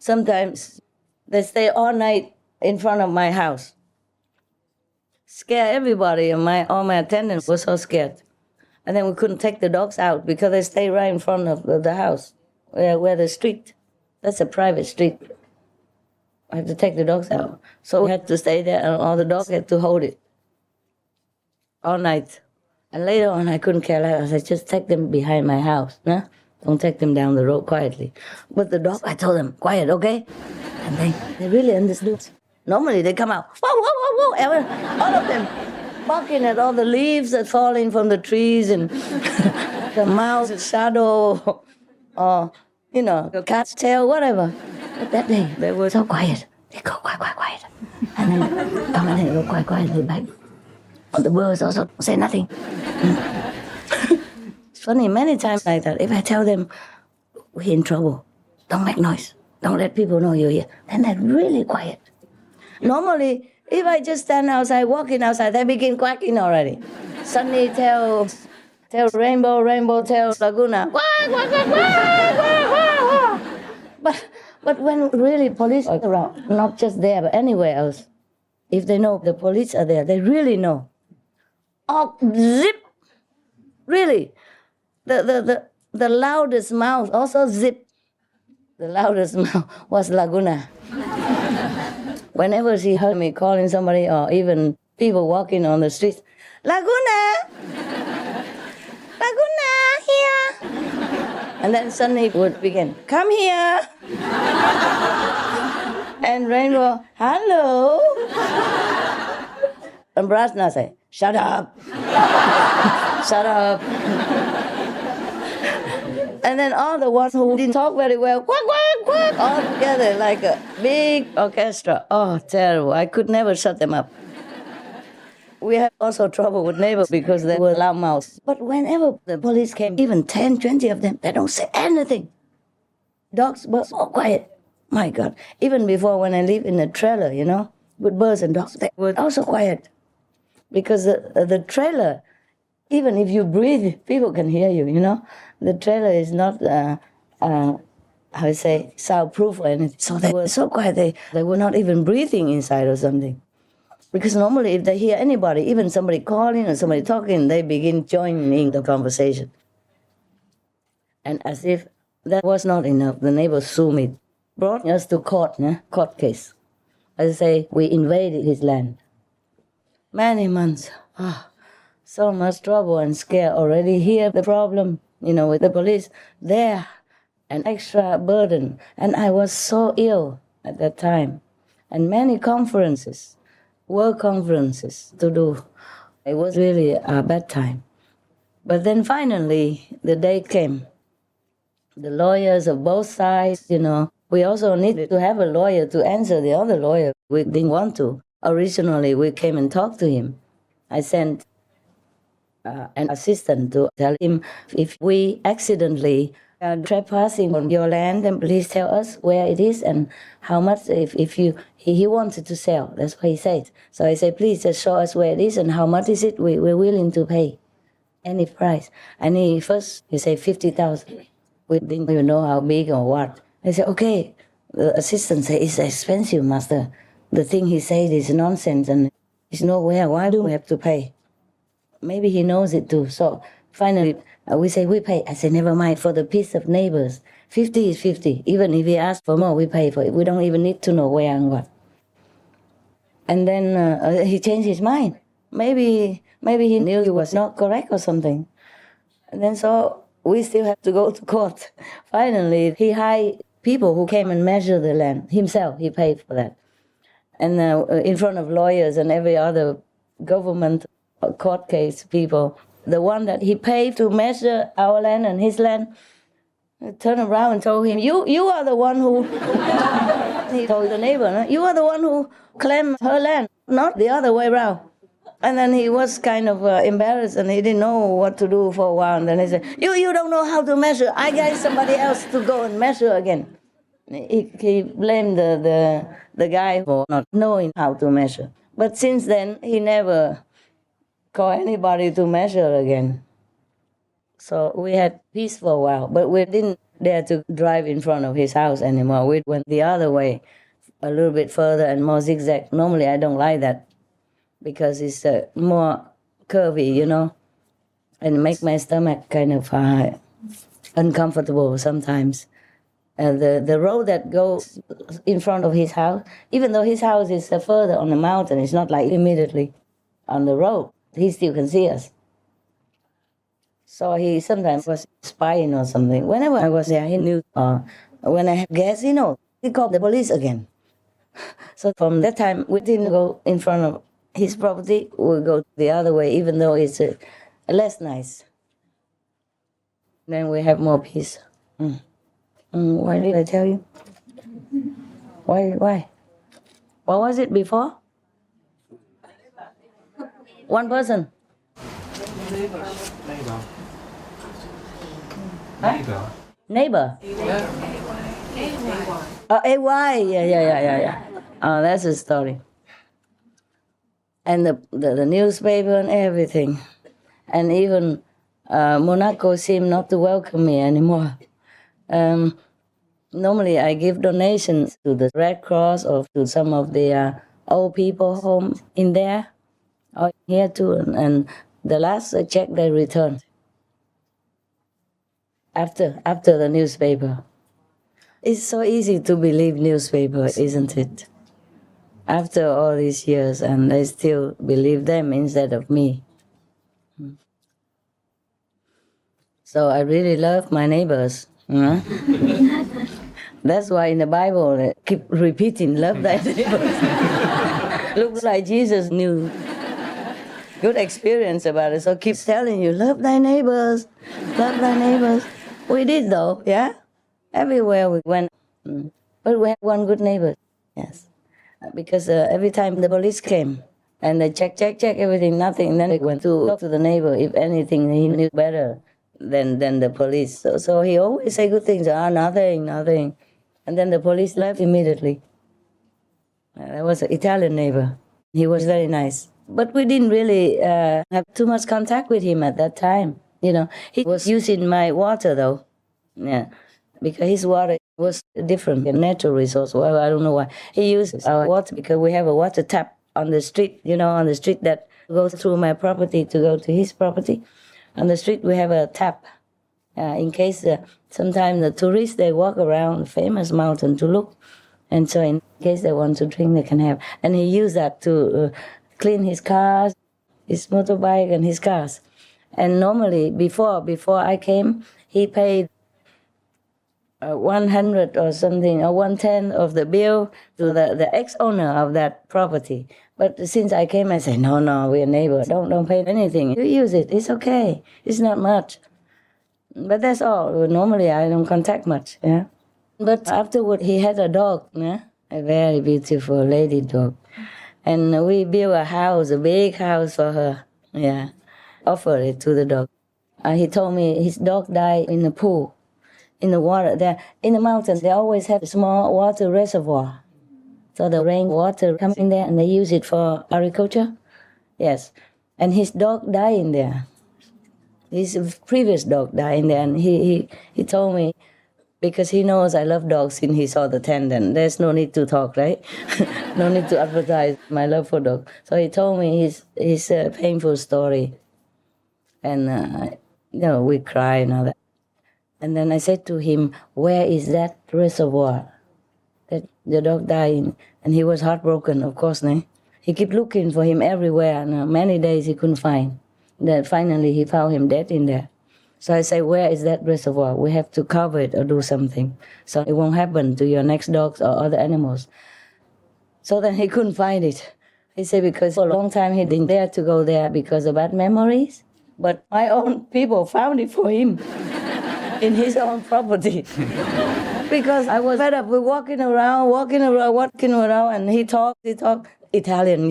Sometimes they stay all night in front of my house. Scare everybody, and all my attendants were so scared. And then we couldn't take the dogs out because they stay right in front of the house, where the street. That's a private street. I have to take the dogs out. So we had to stay there, and all the dogs had to hold it all night. And later on, I couldn't care less. I said, just take them behind my house. Nah? Don't take them down the road quietly. But the dog, I told them, quiet, okay? And they really understood. Normally they come out, whoa, whoa, whoa, whoa, all of them barking at all the leaves that falling from the trees and the mouse shadow or, the cat's tail, whatever. But that day, they were so quiet. They go quiet, quiet, quiet. And then come and they go quiet, quietly back. And the birds also say nothing. It's funny, many times like that, if I tell them, we're in trouble, don't make noise, don't let people know you're here, then they're really quiet. Normally, if I just stand outside, walking outside, they begin quacking already. Sunny tell rainbow, rainbow tell Laguna, quack, quack, quack, quack, quack, quack. But when really police are around, not just there, but anywhere else, if they know the police are there, they really know. Oh, zip! Really. The loudest mouth also zip. The loudest mouth was Laguna. Whenever she heard me calling somebody or even people walking on the streets, Laguna! Laguna, here! And then suddenly would begin, come here! And Rainbow, hello! And Brasna say, shut up! Shut up! And then all the ones who didn't talk very well, quack, quack, quack, all together like a big orchestra. Oh, terrible. I could never shut them up. We had also trouble with neighbors because they were loudmouths. But whenever the police came, even 10, 20 of them, they don't say anything. Dogs were so quiet. My God. Even before when I lived in a trailer, with birds and dogs, they were also quiet. Because the trailer, even if you breathe, people can hear you, The trailer is not, soundproof or anything. So they were so quiet, they were not even breathing inside or something. Because normally if they hear anybody, even somebody calling or somebody talking, they begin joining in the conversation. And as if that was not enough, the neighbors sued me, brought us to court case. I say, we invaded his land. Many months. So much trouble and scare already. Here the problem, with the police. There, an extra burden. And I was so ill at that time. And many conferences, work conferences to do. It was really a bad time. But then finally, the day came. The lawyers of both sides, we also needed to have a lawyer to answer the other lawyer. We didn't want to. Originally, we came and talked to him. I sent an assistant to tell him, if we accidentally are trespassing on your land, then please tell us where it is and how much. He wanted to sell, that's what he said. So I said, please just show us where it is and how much is it. We're willing to pay any price. And he said 50,000. We didn't even know how big or what. I said, okay. The assistant said, it's expensive, master. The thing he said is nonsense and it's nowhere. Why do we have to pay? Maybe he knows it too. So finally, we say, we pay. I say, never mind, for the peace of neighbors. 50 is 50. Even if he asks for more, we pay for it. We don't even need to know where and what. And then he changed his mind. Maybe he knew he was not correct or something. And then so we still have to go to court. Finally, he hired people who came and measured the land. Himself, he paid for that. And in front of lawyers and every other government court case people, the one that he paid to measure our land and his land, turned around and told him, you are the one who, he told the neighbor, you are the one who claimed her land, not the other way around. And then he was kind of embarrassed and he didn't know what to do for a while. And then he said, you don't know how to measure. I got somebody else to go and measure again. He blamed the guy for not knowing how to measure. But since then, he never called anybody to measure again. So we had peace for a while, but we didn't dare to drive in front of his house anymore. We went the other way, a little bit further and more zigzag. Normally I don't like that because it's more curvy, you know, and make my stomach kind of uncomfortable sometimes. The road that goes in front of his house, even though his house is further on the mountain, it's not like immediately on the road. He still can see us. So he sometimes was spying or something. Whenever I was there, he knew. When I have guests, he called the police again. So from that time, we didn't go in front of his property. We go the other way, even though it's less nice. Then we have more peace. Why did I tell you? Why? What was it before? One person. Neighbor. Oh, AY. Yeah. Oh, that's a story. And the newspaper and everything. And even Monaco seemed not to welcome me anymore. Normally I give donations to the Red Cross or to some of the old people home in there, or here too. And the last check they returned after the newspaper. It's so easy to believe newspaper, isn't it? After all these years, and I still believe them instead of me. So I really love my neighbors. That's why in the Bible they keep repeating, love thy neighbors. Looks like Jesus knew. Good experience about it, so keep telling you, love thy neighbors, love thy neighbors. We did though, yeah? Everywhere we went. But we had one good neighbor, yes. Because every time the police came and they check everything, nothing, then they went to talk to the neighbor. If anything, he knew better than the police. So he always say good things. Nothing. And then the police left immediately. That was an Italian neighbor. He was very nice. But we didn't really have too much contact with him at that time. You know, he was using my water though. Yeah. Because his water was different, a natural resource. Well, I don't know why. He uses our water because we have a water tap on the street, on the street that goes through my property to go to his property. On the street, we have a tap in case sometimes the tourists, they walk around the famous mountain to look. And so in case they want to drink, they can have. And he used that to clean his cars, his motorbike, and his cars. And normally, before I came, he paid 100 or something, or 110 of the bill to the ex-owner of that property. But since I came, I said, no, we're neighbors. Don't pay anything. You use it. It's okay. It's not much. But that's all. Normally, I don't contact much. Yeah. But afterward, he had a dog, yeah? A very beautiful lady dog. And we built a house, a big house for her. Yeah. Offered it to the dog. He told me his dog died in the pool. In the water, there in the mountains, they always have a small water reservoir. So the rainwater comes in there and they use it for agriculture. Yes. And his dog died in there. His previous dog died in there, and he told me, because he knows I love dogs since he saw the tent, and there's no need to talk, right? No need to advertise my love for dogs. So he told me his painful story. And, we cry and all that. And then I said to him, where is that reservoir that the dog died in? And he was heartbroken, of course. He kept looking for him everywhere, and many days he couldn't find. Then finally he found him dead in there. So I say, where is that reservoir? We have to cover it or do something so it won't happen to your next dogs or other animals. So then he couldn't find it. He said because for a long time he didn't dare to go there because of bad memories. But my own people found it for him. In his own property. Because I was fed up with walking around, and he talked Italian,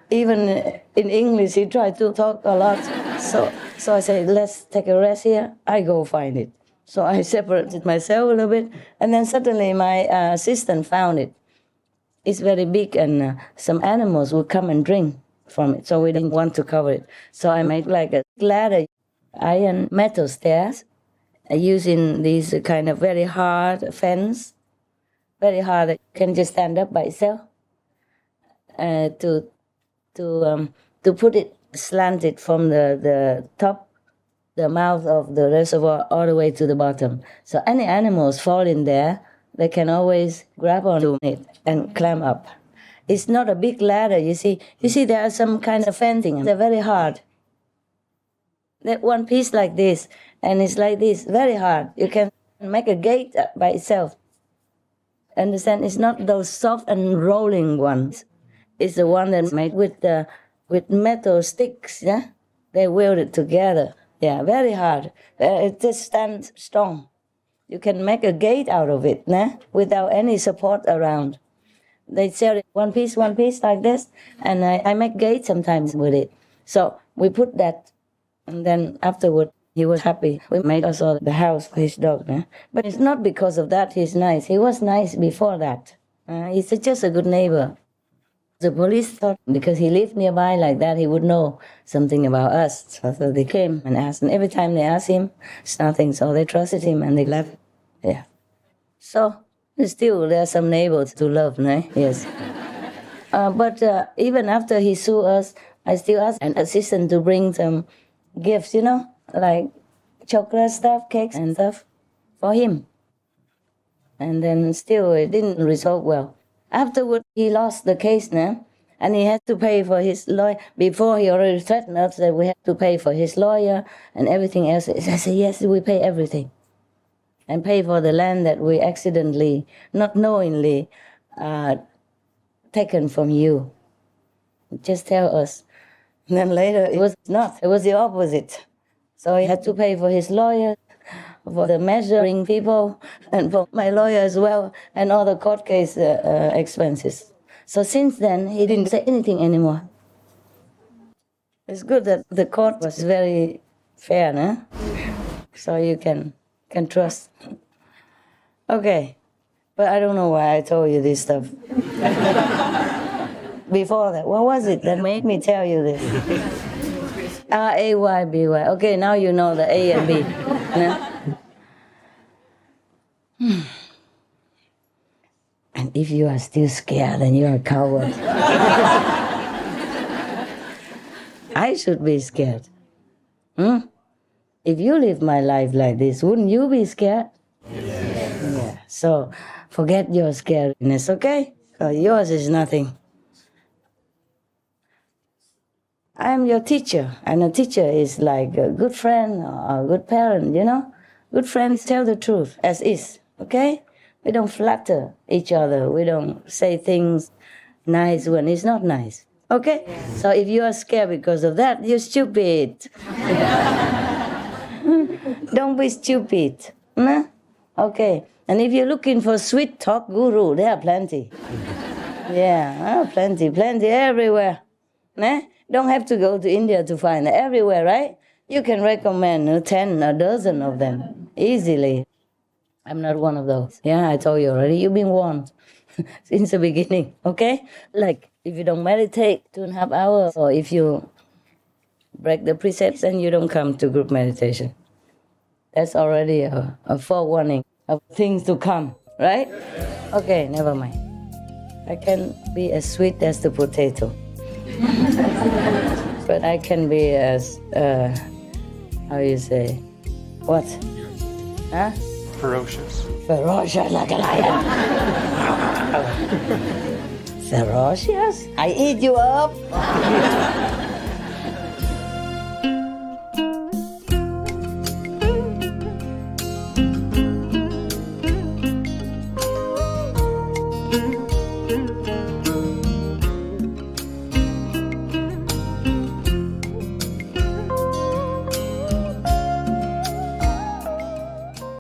Even in English, he tried to talk a lot. So I said, let's take a rest here. I go find it. So I separated myself a little bit, and then suddenly my assistant found it. It's very big, and some animals would come and drink from it, so we didn't want to cover it. So I made like a ladder, iron metal stairs, using these kind of very hard fence, very hard. It can just stand up by itself. To put it slanted from the top, the mouth of the reservoir, all the way to the bottom. So any animals fall in there, they can always grab onto it and climb up. It's not a big ladder, you see. You see, there are some kind of fencing. They're very hard. That one piece like this, and it's like this, very hard. You can make a gate by itself. Understand? It's not those soft and rolling ones. It's the one that's made with metal sticks. Yeah, they weld it together. Yeah, very hard. It just stands strong. You can make a gate out of it, nah? Without any support around. They sell it one piece like this, and I make gates sometimes with it. So we put that, and then afterward he was happy. We made also the house for his dog, nah? But it's not because of that he's nice. He was nice before that. He's just a good neighbor. The police thought because he lived nearby like that, he would know something about us. So they came and asked, and every time they asked him, it's nothing. So they trusted him and they left. Yeah. So still, there are some neighbors to love, no? Yes. But even after he sued us, I still asked an assistant to bring some gifts, you know, like chocolate stuff, cakes and stuff for him. And then still, it didn't resolve well. Afterward, he lost the case now, and he had to pay for his lawyer. Before, he already threatened us that we had to pay for his lawyer and everything else. I said, yes, we pay everything. And pay for the land that we accidentally, not knowingly, taken from you. Just tell us. And then later, it was not. It was the opposite. So he had to pay for his lawyer, for the measuring people, and for my lawyer as well, and all the court case expenses. So since then, he didn't say anything anymore. It's good that the court was very fair, no? So you can trust. Okay, but I don't know why I told you this stuff. Before that, what was it that made me tell you this? R-A-Y-B-Y. Okay, now you know the A and B. No? And if you are still scared, then you're a coward. I should be scared. If you live my life like this, wouldn't you be scared? Yes. Yeah. So forget your scaredness, okay? Yours is nothing. I'm your teacher, and a teacher is like a good friend or a good parent, you know? Good friends tell the truth as is, okay? We don't flatter each other. We don't say things nice when it's not nice, okay? Yes. So if you are scared because of that, you're stupid. Don't be stupid. No? Okay. And if you're looking for sweet talk guru, there are plenty. Yeah, plenty everywhere. Nah? Don't have to go to India to find it. Everywhere, right? You can recommend 10, a dozen of them easily. I'm not one of those. Yeah, I told you already. You've been warned since the beginning, okay? Like, if you don't meditate 2.5 hours, or if you break the precepts, then you don't come to group meditation. That's already a forewarning of things to come, right? Okay, never mind. I can be as sweet as the potato. But I can be as, how you say, what? Huh? Ferocious. Ferocious like a lion. Ferocious? I eat you up.